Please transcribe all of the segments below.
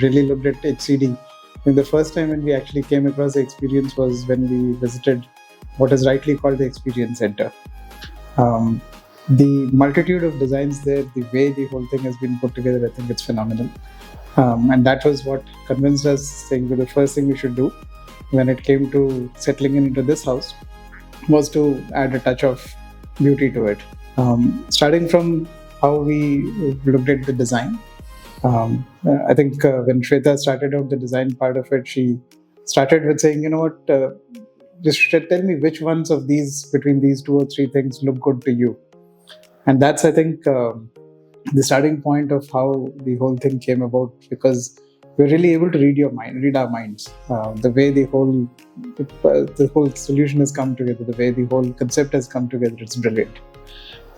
really looked at HCD. And the first time when we actually came across the experience was when we visited what is rightly called the Experience Center. The multitude of designs there, the way the whole thing has been put together, I think it's phenomenal. And that was what convinced us, saying that the first thing we should do when it came to settling into this house was to add a touch of beauty to it. Starting from how we looked at the design. I think when Shweta started out the design part of it, she started with saying, just tell me which ones of these, between these 2 or 3 things, look good to you. And that's, I think, the starting point of how the whole thing came about, because we're really able to read our minds. The way the whole solution has come together, the way the whole concept has come together, it's brilliant.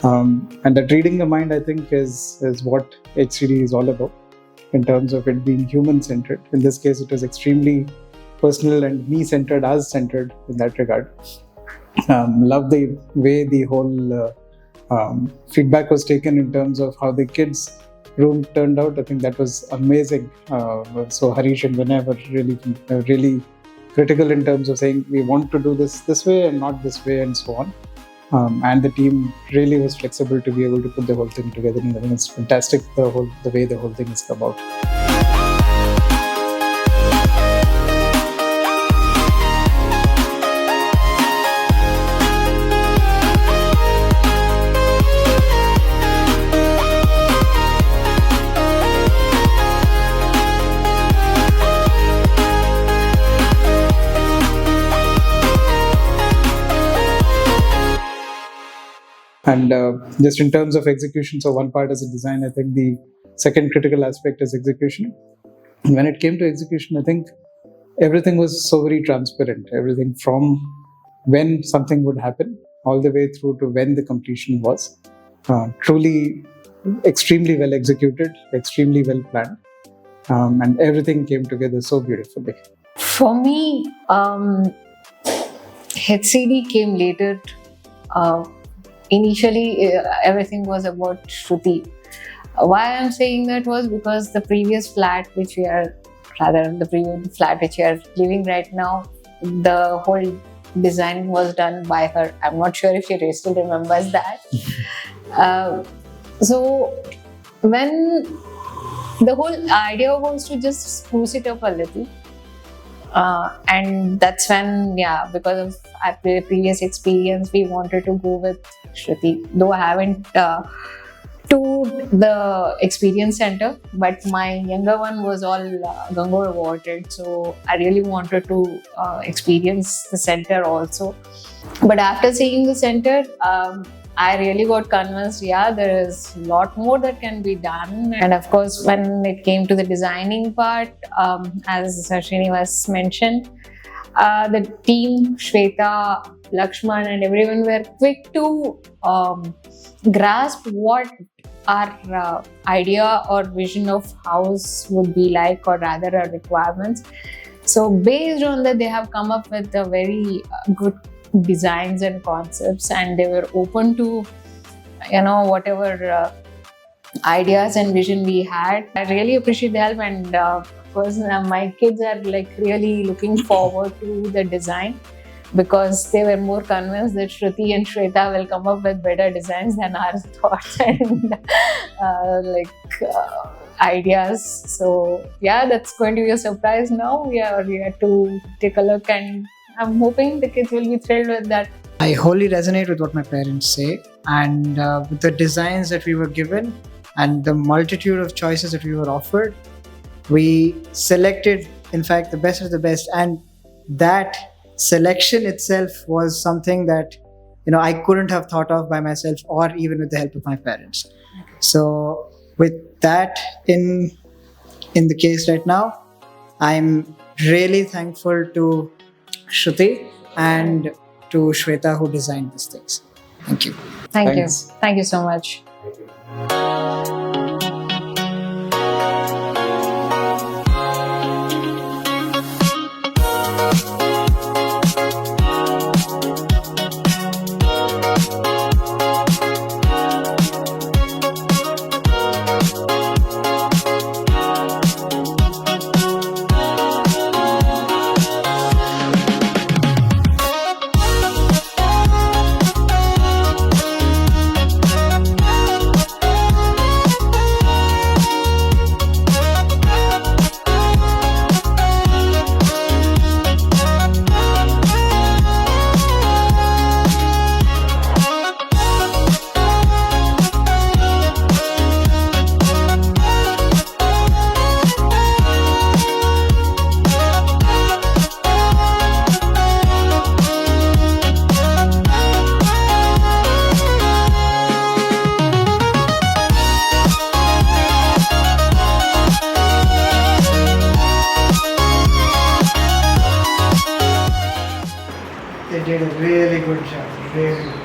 And that reading the mind, I think, is what HCD is all about, in terms of it being human-centered. In this case, it was extremely personal and me-centered, us-centered in that regard. Love the way the whole feedback was taken in terms of how the kids' room turned out. I think that was amazing. So Harish and Vinay were really critical in terms of saying we want to do this way and not this way, and so on. And the team really was flexible to be able to put the whole thing together. And I think it's fantastic the way the whole thing has come out. And just in terms of execution, so one part is a design. I think the second critical aspect is execution. And when it came to execution, I think everything was so very transparent. Everything from when something would happen all the way through to when the completion was. Truly extremely well executed, extremely well planned. And everything came together so beautifully. For me, HCD came later. Initially, everything was about Shruti. Why I'm saying that was because the previous flat which we are living right now, the whole design was done by her. I'm not sure if she still remembers that. So when the whole idea was to just spruce it up a little. And that's when, because of our previous experience, we wanted to go with Shruti. Though I haven't toured the experience center, but my younger one was all Gangoor awarded. So I really wanted to experience the center also. But after seeing the center, I really got convinced, there is a lot more that can be done. And of course, when it came to the designing part, as Srinivas mentioned, the team, Shweta, Lakshman and everyone were quick to grasp what our idea or vision of house would be like, or rather our requirements. So based on that, they have come up with a very good designs and concepts, and they were open to whatever ideas and vision we had. I really appreciate the help, and of course my kids are really looking forward to the design, because they were more convinced that Shruti and Shweta will come up with better designs than our thoughts and ideas. So that's going to be a surprise now. We have to take a look, and I'm hoping the kids will be thrilled with that. I wholly resonate with what my parents say, and with the designs that we were given and the multitude of choices that we were offered, we selected, in fact, the best of the best. And that selection itself was something that I couldn't have thought of by myself, or even with the help of my parents. So with that in the case right now, I'm really thankful to Shruti and to Shweta, who designed these things. Thank you. Thanks. Thank you so much. did a really good job. Really.